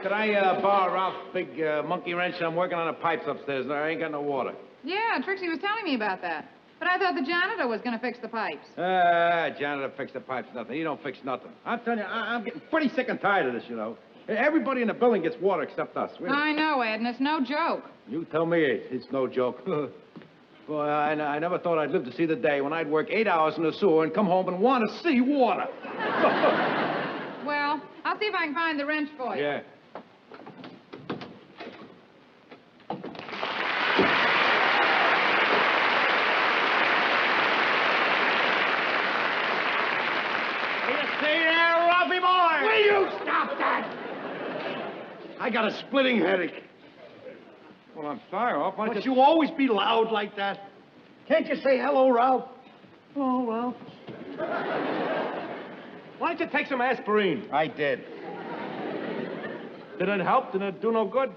Could I borrow Ralph's big monkey wrench? I'm working on the pipes upstairs, and I ain't got no water. Yeah, Trixie was telling me about that. But I thought the janitor was going to fix the pipes. Janitor fix the pipes, nothing. He don't fix nothing. I'm telling you, I'm getting pretty sick and tired of this, you know. Everybody in the building gets water except us. I know, Ed, and it's no joke. You tell me it's no joke. Boy, I never thought I'd live to see the day when I'd work 8 hours in the sewer and come home and want to see water. Well, I'll see if I can find the wrench for you. Yeah. Stay there, Ralphie boy! Will you stop that? I got a splitting headache. Well, I'm sorry, Ralph. Must you always be loud like that? Can't you say hello, Ralph? Oh, Ralph. Why don't you take some aspirin? I did. Did it help? Did it do no good?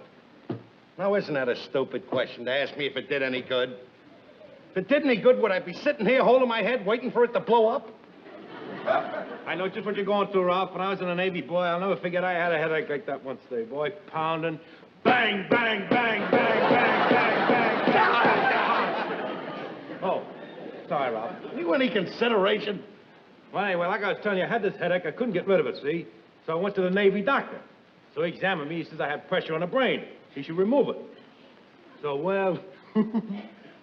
Now, isn't that a stupid question to ask me if it did any good? If it did any good, would I be sitting here holding my head waiting for it to blow up? I know just what you're going through, Ralph. When I was in the Navy, boy, I'll never forget I had a headache like that once day, boy. Pounding. Bang, bang, bang, bang, bang, bang, bang. Oh, sorry, Ralph. You any consideration? Well, anyway, like I was telling you, I had this headache. I couldn't get rid of it, see? So I went to the Navy doctor. So he examined me. He says I have pressure on the brain. He should remove it. So, well,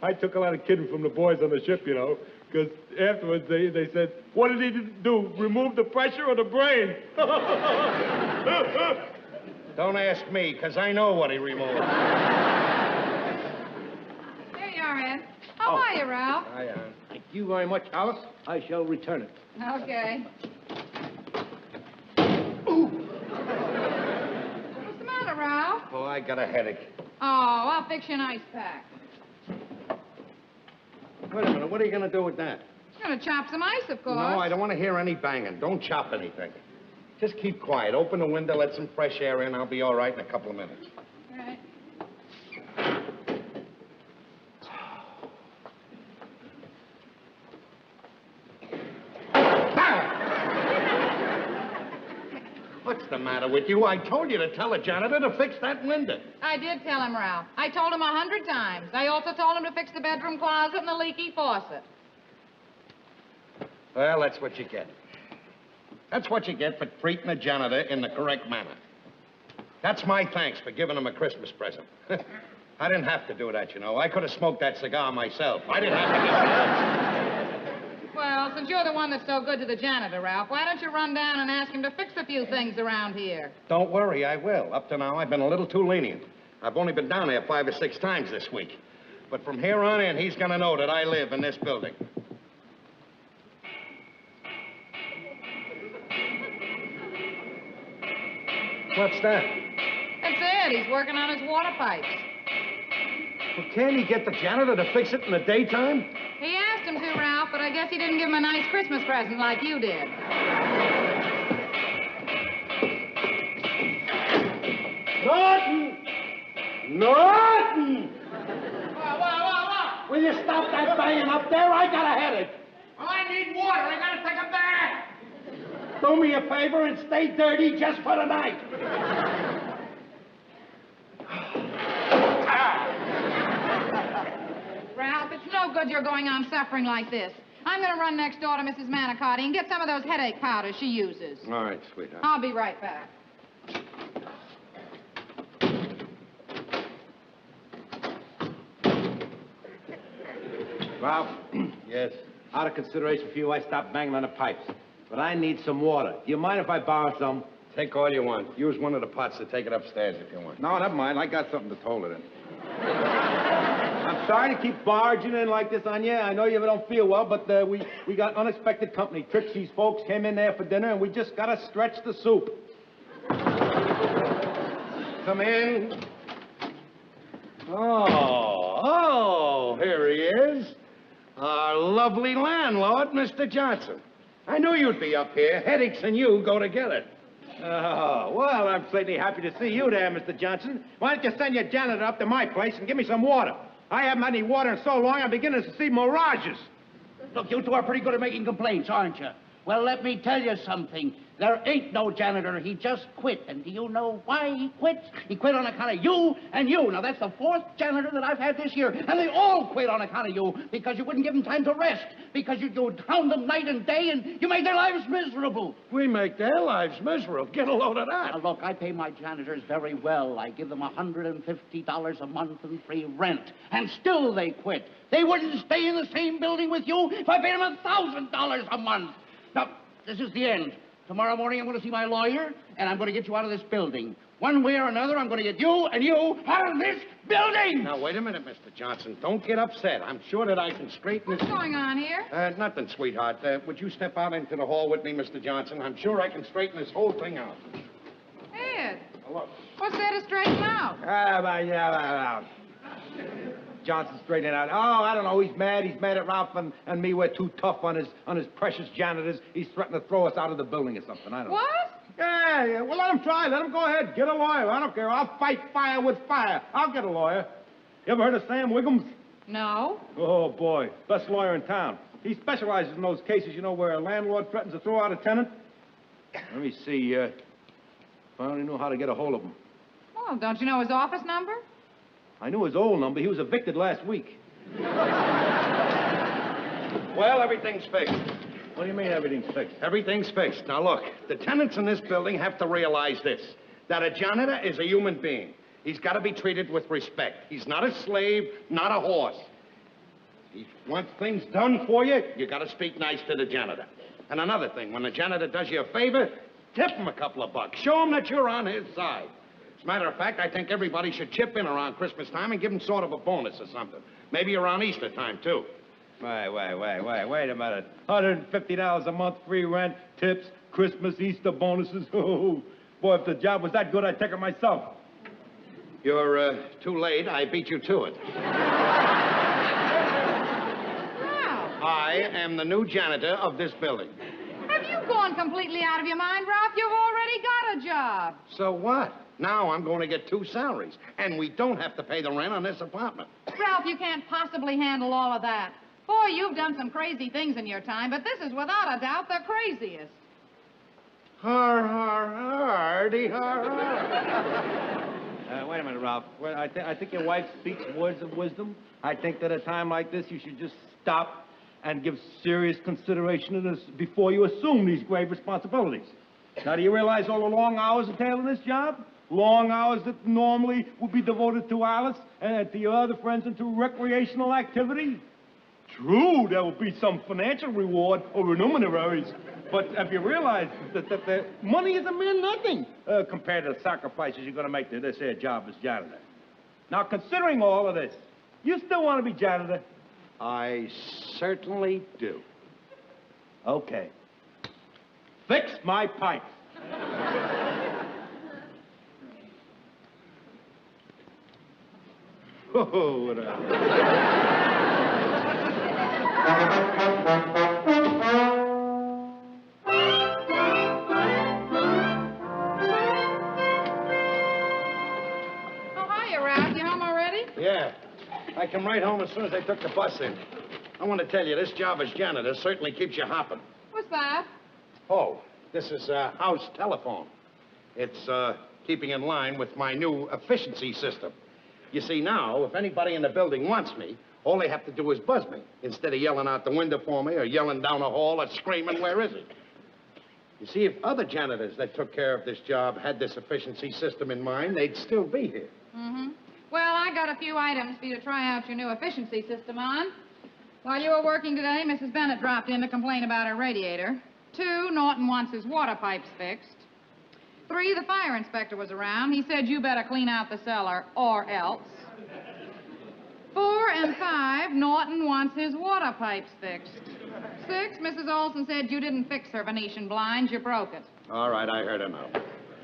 I took a lot of kidding from the boys on the ship, you know. Because afterwards, they said, what did he do? Remove the pressure or the brain? Don't ask me, because I know what he removed. There you are, Ed. How are you, Ralph? I am. Thank you very much, Alice. I shall return it. Okay. What's the matter, Ralph? Oh, I got a headache. Oh, I'll fix you an ice pack. Wait a minute, what are you going to do with that? I'm going to chop some ice, of course. No, I don't want to hear any banging. Don't chop anything. Just keep quiet. Open the window, let some fresh air in. I'll be all right in a couple of minutes. All right. What's the matter with you? I told you to tell the janitor to fix that window. I did tell him, Ralph. I told him 100 times. I also told him to fix the bedroom closet and the leaky faucet. Well, that's what you get. That's what you get for treating the janitor in the correct manner. That's my thanks for giving him a Christmas present. I didn't have to do that, you know. I could have smoked that cigar myself. I didn't have to give him. Well, since you're the one that's so good to the janitor, Ralph, why don't you run down and ask him to fix a few things around here? Don't worry, I will. Up to now, I've been a little too lenient. I've only been down there 5 or 6 times this week. But from here on in, he's going to know that I live in this building. What's that? That's Ed. He's working on his water pipes. Well, can't he get the janitor to fix it in the daytime? He asked him to, Ralph, but I guess he didn't give him a nice Christmas present like you did. Norton! Norton! What? Will you stop that banging up there? I got a headache. Well, I need water. I gotta take a bath. Do me a favor and stay dirty just for the night. Ralph, it's no good you're going on suffering like this. I'm going to run next door to Mrs. Manicotti and get some of those headache powders she uses. All right, sweetheart. I'll be right back. Ralph, Yes. out of consideration for you, I stopped banging on the pipes. But I need some water. Do you mind if I borrow some? Take all you want. Use one of the pots to take it upstairs if you want. No, never mind. I got something to hold it in. I'm sorry to keep barging in like this on you. I know you don't feel well, but we got unexpected company. Trixie's folks came in there for dinner, and we just got to stretch the soup. Come in. Oh, here he is. Our lovely landlord, Mr. Johnson. I knew you'd be up here. Headaches and you go together. Oh, well, I'm certainly happy to see you there, Mr. Johnson. Why don't you send your janitor up to my place and give me some water? I haven't had any water in so long, I'm beginning to see mirages. Look, you two are pretty good at making complaints, aren't you? Well, let me tell you something. There ain't no janitor. He just quit. And do you know why he quit? He quit on account of you and you. Now, that's the fourth janitor that I've had this year. And they all quit on account of you because you wouldn't give them time to rest. Because you'd hound them night and day and you made their lives miserable. We make their lives miserable. Get a load of that. Now, look, I pay my janitors very well. I give them $150 a month in free rent. And still they quit. They wouldn't stay in the same building with you if I paid them $1,000 a month. Now, this is the end. Tomorrow morning, I'm going to see my lawyer, and I'm going to get you out of this building. One way or another, I'm going to get you and you out of this building! Now, wait a minute, Mr. Johnson. Don't get upset. I'm sure that I can straighten this... What's going on here? Nothing, sweetheart. Would you step out into the hall with me, Mr. Johnson? I'm sure I can straighten this whole thing out. Ed, Now, look. what's there to straighten out? Johnson straightening out. Oh, I don't know. He's mad. He's mad at Ralph and me. We're too tough on his precious janitors. He's threatening to throw us out of the building or something. I don't know. What? Yeah. Well, let him try. Let him go ahead. Get a lawyer. I don't care. I'll fight fire with fire. I'll get a lawyer. You ever heard of Sam Wiggums? No. Oh, boy. Best lawyer in town. He specializes in those cases, you know, where a landlord threatens to throw out a tenant. Let me see. If I only knew how to get a hold of him. Well, don't you know his office number? I knew his old number. He was evicted last week. Well, everything's fixed. What do you mean everything's fixed? Everything's fixed. Now, look, the tenants in this building have to realize this, that a janitor is a human being. He's got to be treated with respect. He's not a slave, not a horse. He wants things done for you, you got to speak nice to the janitor. And another thing, when the janitor does you a favor, tip him a couple of bucks. Show him that you're on his side. As a matter of fact, I think everybody should chip in around Christmas time and give him sort of a bonus or something. Maybe around Easter time, too. Wait a minute. $150 a month, free rent, tips, Christmas, Easter bonuses. Oh, boy, if the job was that good, I'd take it myself. You're too late. I beat you to it. Wow. I am the new janitor of this building. Have you gone completely out of your mind, Ralph? You've already got a job. So what? Now I'm going to get 2 salaries, and we don't have to pay the rent on this apartment. Ralph, you can't possibly handle all of that. Boy, you've done some crazy things in your time, but this is without a doubt the craziest. Har, har, hardy, har, har. Wait a minute, Ralph. Well, I think your wife speaks words of wisdom. I think that at a time like this, you should just stop and give serious consideration to this before you assume these grave responsibilities. Now, do you realize all the long hours entailed in this job? Long hours that normally would be devoted to Alice and to your other friends and to recreational activity? True, there will be some financial reward or remuneraries. But if you realize that the money is a mere nothing compared to the sacrifices you're going to make to this here job as janitor. Now, considering all of this, you still want to be janitor? I certainly do. Okay. Fix my pipes. Oh, what a... Oh, hiya, Ralph. You home already? Yeah. I come right home as soon as I took the bus in. I want to tell you, this job as janitor certainly keeps you hopping. What's that? Oh, this is house telephone. It's keeping in line with my new efficiency system. You see, now, if anybody in the building wants me, all they have to do is buzz me, instead of yelling out the window for me or yelling down the hall or screaming, "Where is he?" You see, if other janitors that took care of this job had this efficiency system in mind, they'd still be here. Mm-hmm. Well, I got a few items for you to try out your new efficiency system on. While you were working today, Mrs. Bennett dropped in to complain about her radiator. 2, Norton wants his water pipes fixed. 3, the fire inspector was around. He said you better clean out the cellar or else. 4 and 5, Norton wants his water pipes fixed. 6, Mrs. Olson said you didn't fix her Venetian blinds, you broke it. All right, I heard enough.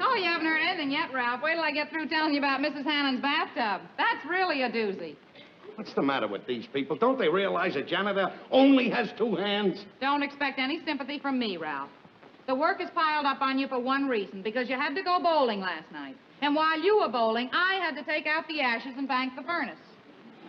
Oh, you haven't heard anything yet, Ralph. Wait till I get through telling you about Mrs. Hannon's bathtub. That's really a doozy. What's the matter with these people? Don't they realize a janitor only has 2 hands? Don't expect any sympathy from me, Ralph. The work is piled up on you for one reason, because you had to go bowling last night. And while you were bowling, I had to take out the ashes and bank the furnace.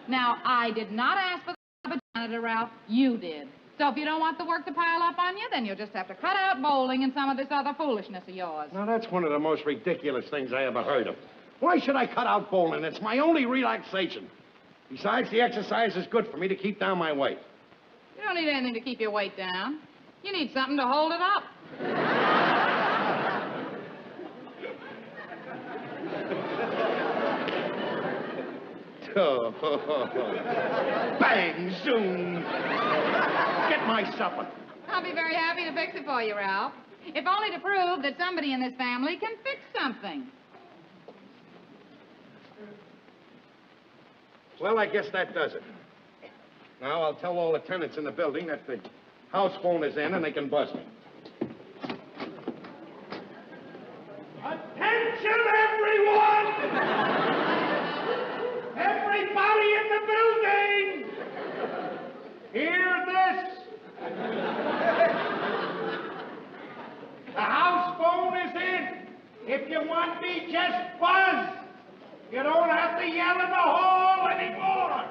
Now, I did not ask for the job of janitor, Ralph. You did. So if you don't want the work to pile up on you, then you'll just have to cut out bowling and some of this other foolishness of yours. Now, that's one of the most ridiculous things I ever heard of. Why should I cut out bowling? It's my only relaxation. Besides, the exercise is good for me to keep down my weight. You don't need anything to keep your weight down. You need something to hold it up. Oh, bang, zoom. Get my supper. I'll be very happy to fix it for you, Ralph. If only to prove that somebody in this family can fix something. Well, I guess that does it. Now, I'll tell all the tenants in the building that the house phone is in and they can buzz me. Attention, everyone! Everybody in the building! Hear this! The house phone is in. If you want me, just buzz. You don't have to yell in the hall anymore.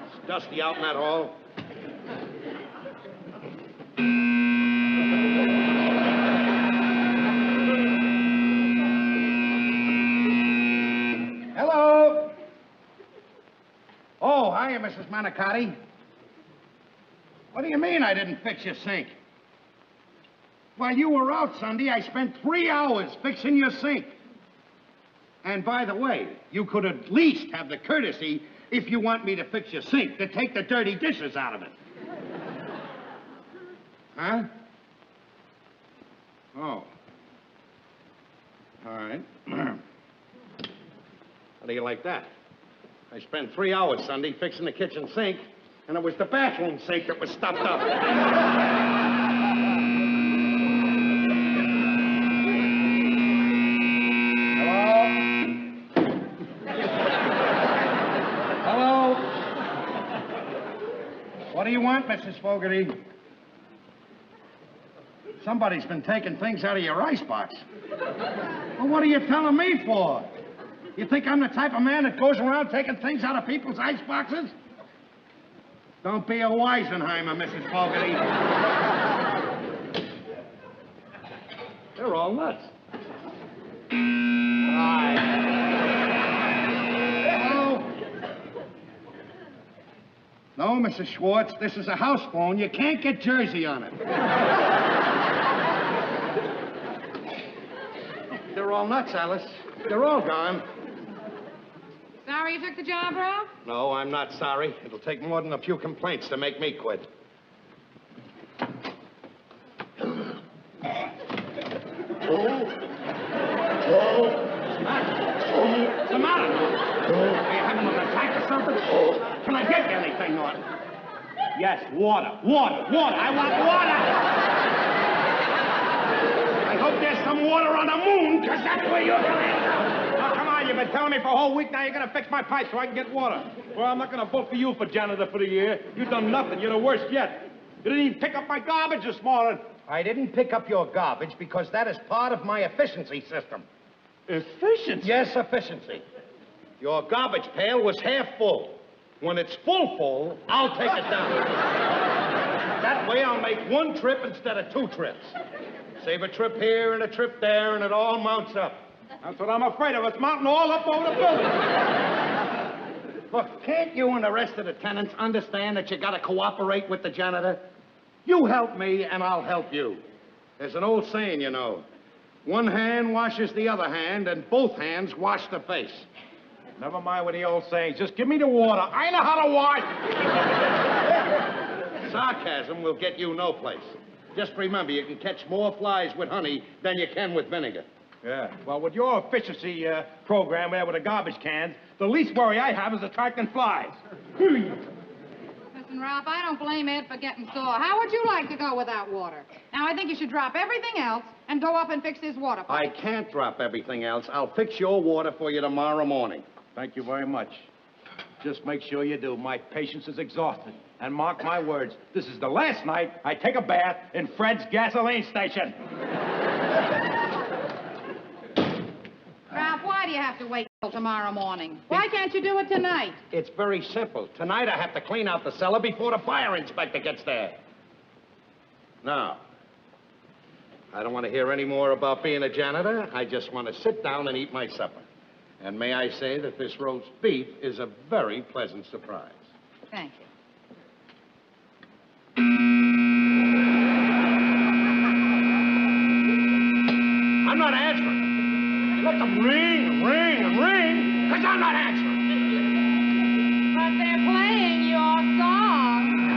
It's dusty out in that hall. Hello. Oh, hiya, Mrs. Manicotti. What do you mean I didn't fix your sink? While you were out Sunday, I spent 3 hours fixing your sink. And by the way, you could at least have the courtesy, if you want me to fix your sink, to take the dirty dishes out of it. Huh? Oh. All right. How do you like that? I spent 3 hours Sunday fixing the kitchen sink, and it was the bathroom sink that was stuffed up. What do you want, Mrs. Fogarty? Somebody's been taking things out of your icebox. Well, what are you telling me for? You think I'm the type of man that goes around taking things out of people's iceboxes? Don't be a Weisenheimer, Mrs. Fogarty. They're all nuts. No, Mrs. Schwartz, this is a house phone. You can't get Jersey on it. They're all nuts, Alice. They're all gone. Sorry you took the job, Ralph? No, I'm not sorry. It'll take more than a few complaints to make me quit. What's the matter? Are you having an attack or something? Can I get you anything, Norton? Yes, water. Water. I want water. I hope there's some water on the moon, because that's where you're going to end up. Now, come on, you've been telling me for a whole week now you're going to fix my pipe so I can get water. Well, I'm not going to vote for you for janitor for the year. You've done nothing. You're the worst yet. You didn't even pick up my garbage this morning. I didn't pick up your garbage because that is part of my efficiency system. Efficiency? Yes, efficiency. Your garbage pail was half full. When it's full, I'll take it down. That way I'll make one trip instead of 2 trips. Save a trip here and a trip there, and it all mounts up. That's what I'm afraid of. It's mounting all up over the building. Look, can't you and the rest of the tenants understand that you gotta cooperate with the janitor? You help me, and I'll help you. There's an old saying, you know. One hand washes the other hand, and both hands wash the face. Never mind what the old sayings. Just give me the water. I know how to wash. Sarcasm will get you no place. Just remember, you can catch more flies with honey than you can with vinegar. Yeah. Well, with your efficiency program there with the garbage cans, the least worry I have is attracting flies. Listen, Ralph, I don't blame Ed for getting sore. How would you like to go without water? Now, I think you should drop everything else and go up and fix his water pipe. I can't drop everything else. I'll fix your water for you tomorrow morning. Thank you very much. Just make sure you do. My patience is exhausted. And mark my words, this is the last night I take a bath in Fred's gasoline station. Ralph, why do you have to wait tomorrow morning. Why can't you do it tonight? It's very simple. Tonight I have to clean out the cellar before the fire inspector gets there. Now, I don't want to hear any more about being a janitor. I just want to sit down and eat my supper. And may I say that this roast beef is a very pleasant surprise. Thank you. I'm not answering. Let them ring, ring, and ring, because I'm not answering. But they're playing your song.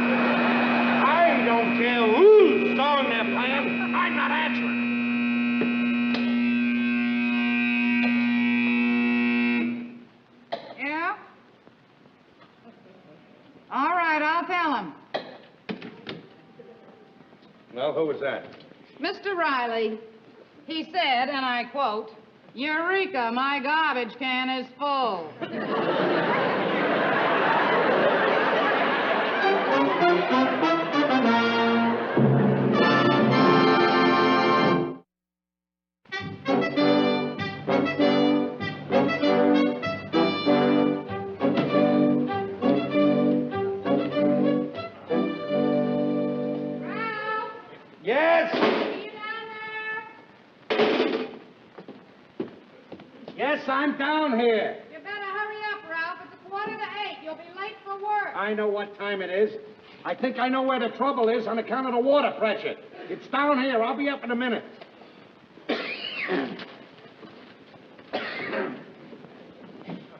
I don't care whose song they're playing. I'm not answering. Yeah? All right, I'll tell him. Well, who was that? Mr. Riley, he said, and I quote, "Eureka, my garbage can is full." Yes? Yes, I'm down here. You better hurry up, Ralph. It's 7:45. You'll be late for work. I know what time it is. I think I know where the trouble is on account of the water pressure. It's down here. I'll be up in a minute.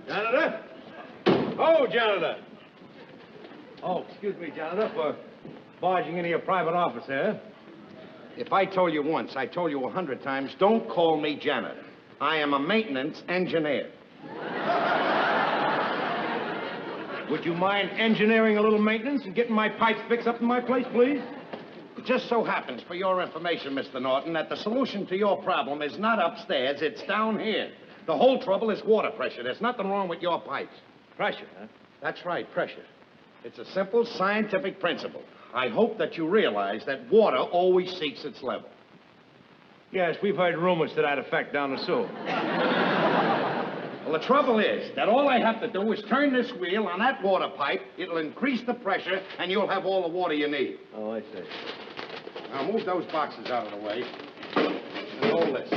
Janitor? Oh, janitor. Oh, excuse me, janitor, for barging into your private office here. If I told you once, I told you 100 times, don't call me janitor. I am a maintenance engineer. Would you mind engineering a little maintenance and getting my pipes fixed up in my place, please? It just so happens, for your information, Mr. Norton, that the solution to your problem is not upstairs, it's down here. The whole trouble is water pressure. There's nothing wrong with your pipes. Pressure, huh? That's right, pressure. It's a simple scientific principle. I hope that you realize that water always seeks its level. Yes, we've heard rumors to that effect down the sewer. Well, the trouble is that all I have to do is turn this wheel on that water pipe, it'll increase the pressure, and you'll have all the water you need. Oh, I see. Now, move those boxes out of the way. And hold this.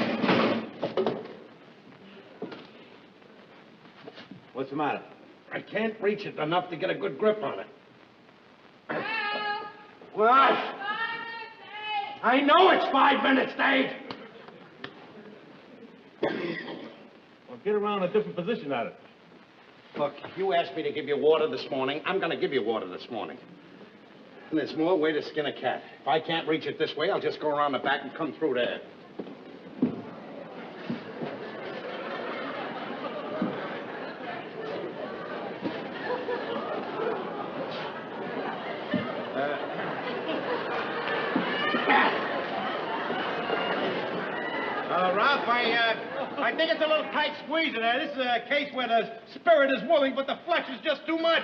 What's the matter? I can't reach it enough to get a good grip on it. Ralph! What? 5 minutes late! I know it's 5 minutes, Dave. Well, get around a different position at it. Look, you asked me to give you water this morning. I'm going to give you water this morning. And there's more way to skin a cat. If I can't reach it this way, I'll just go around the back and come through there. Ralph, I think it's a little tight squeeze in there. This is a case where the spirit is willing, but the flesh is just too much.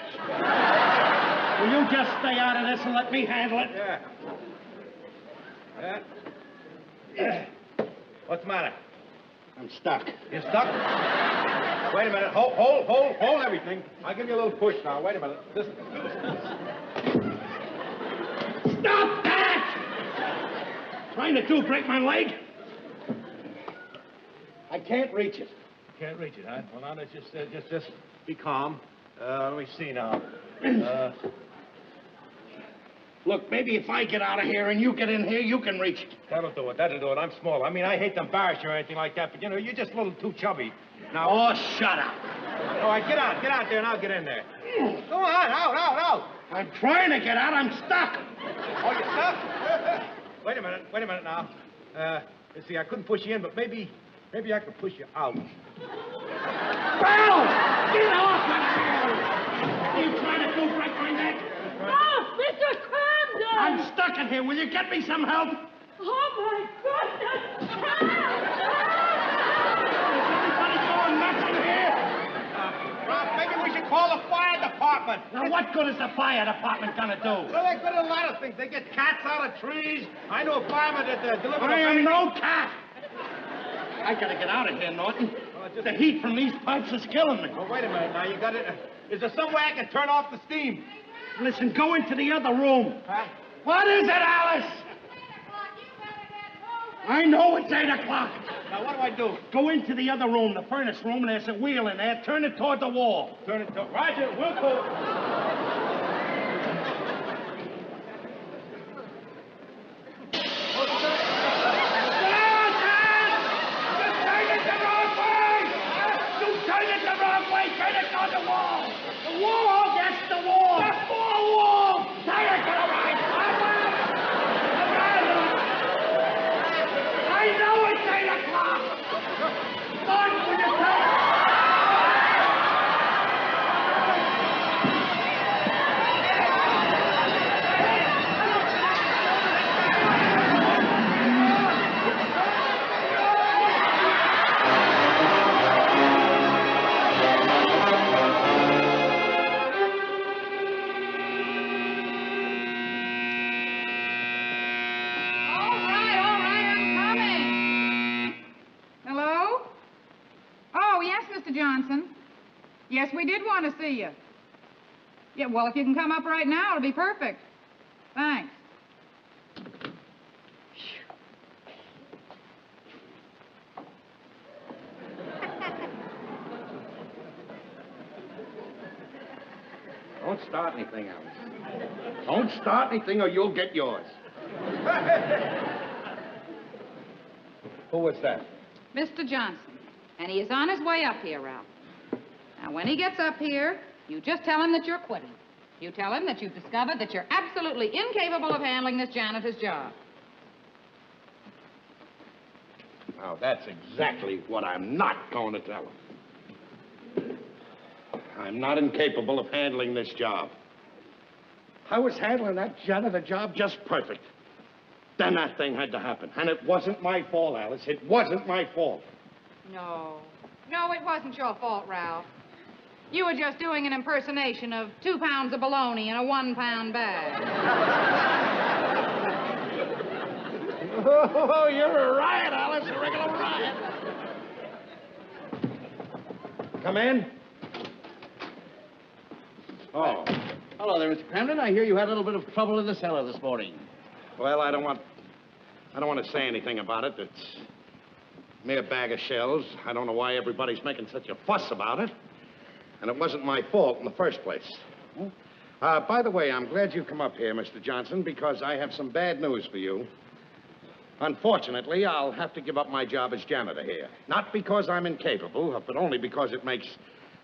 Will you just stay out of this and let me handle it? Yeah. What's the matter? I'm stuck. You're stuck? Wait a minute. Hold everything. I'll give you a little push now. Wait a minute. Stop that! Trying to break my leg? I can't reach it. Can't reach it, huh? Well, now let's just be calm. Let me see now. Look, maybe if I get out of here and you get in here, you can reach it. That'll do it. I'm small. I mean, I hate to embarrass you or anything like that, but, you know, you're just a little too chubby. Now... Oh, shut up. All right, get out there and I'll get in there. Go on, out. I'm trying to get out. I'm stuck. Oh, you're stuck? Wait a minute now. Let's see, I couldn't push you in, but maybe I could push you out. Well, get off of here! Are you trying to break my neck? Oh, Mr. Camden! I'm stuck in here. Will you get me some help? Oh, my goodness! Everybody going nuts in here? Rob, maybe we should call the fire department. Now, what good is the fire department gonna do? Well, they're good at a lot of things. They get cats out of trees. I know a fireman that delivered I a am baby. no cat. I gotta get out of here, Norton. Well, just... The heat from these pipes is killing me. Oh, wait a minute now. You got it. Is there some way I can turn off the steam? Listen, go into the other room. Huh? What is it, Alice? I know it's 8 o'clock. Now, what do I do? Go into the other room, the furnace room, and there's a wheel in there. Turn it toward the wall. Turn it to... Roger, we'll go. All right, I'm coming. Hello? Oh, yes, Mr. Johnson. Yes, we did want to see you. Yeah, well, if you can come up right now, it'll be perfect. Thanks. Don't start anything, Alice. Don't start anything or you'll get yours. Who was that? Mr. Johnson. And he is on his way up here, Ralph. Now, when he gets up here, you just tell him that you're quitting. You tell him that you've discovered that you're absolutely incapable of handling this janitor's job. Now, that's exactly what I'm not going to tell him. I'm not incapable of handling this job. I was handling that janitor job just perfect. Then that thing had to happen. And it wasn't my fault, Alice. It wasn't my fault. No. No, it wasn't your fault, Ralph. You were just doing an impersonation of 2 pounds of bologna in a 1-pound bag. Oh, you're a riot, Alice. A regular riot. Come in. Oh. Hello there, Mr. Cramden. I hear you had a little bit of trouble in the cellar this morning. Well, I don't want to say anything about it. It's a mere bag of shells. I don't know why everybody's making such a fuss about it. And it wasn't my fault in the first place. By the way, I'm glad you've come up here, Mr. Johnson, because I have some bad news for you. Unfortunately, I'll have to give up my job as janitor here. Not because I'm incapable, but only because it makes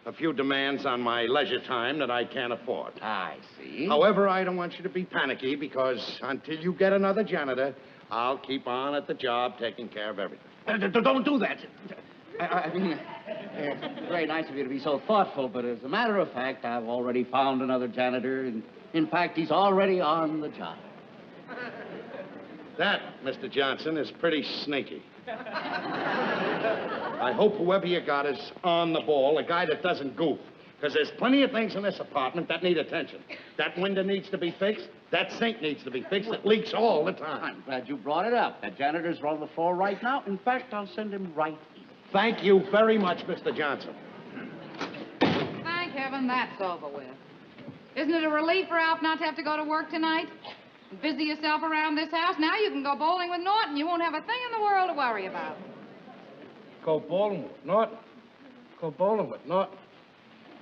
a few demands on my leisure time that I can't afford. I see. However, I don't want you to be panicky, because until you get another janitor, I'll keep on at the job taking care of everything. Don't do that. I mean, it's very nice of you to be so thoughtful, but as a matter of fact, I've already found another janitor, and in fact, he's already on the job. That, Mr. Johnson, is pretty sneaky. I hope whoever you got is on the ball, a guy that doesn't goof. Because there's plenty of things in this apartment that need attention. That window needs to be fixed. That sink needs to be fixed. It leaks all the time. I'm glad you brought it up. That janitor's on the floor right now. In fact, I'll send him right in. Thank you very much, Mr. Johnson. Thank heaven that's over with. Isn't it a relief, Ralph, not to have to go to work tonight? Busy yourself around this house. Now you can go bowling with Norton. You won't have a thing in the world to worry about. Go bowling with Norton? Go bowling with Norton?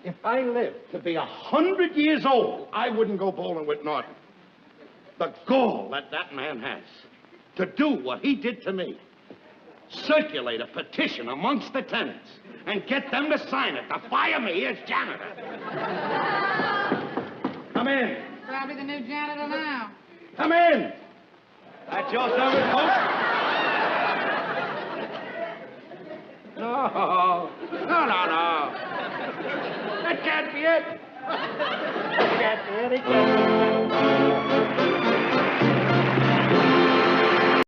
If I lived to be 100 years old, I wouldn't go bowling with Norton. The gall that man has to do what he did to me. Circulate a petition amongst the tenants and get them to sign it to fire me as janitor. Come in. Probably the new janitor now. Come in. That's your service, folks? No. That can't be it. That can't be it. It can't be it.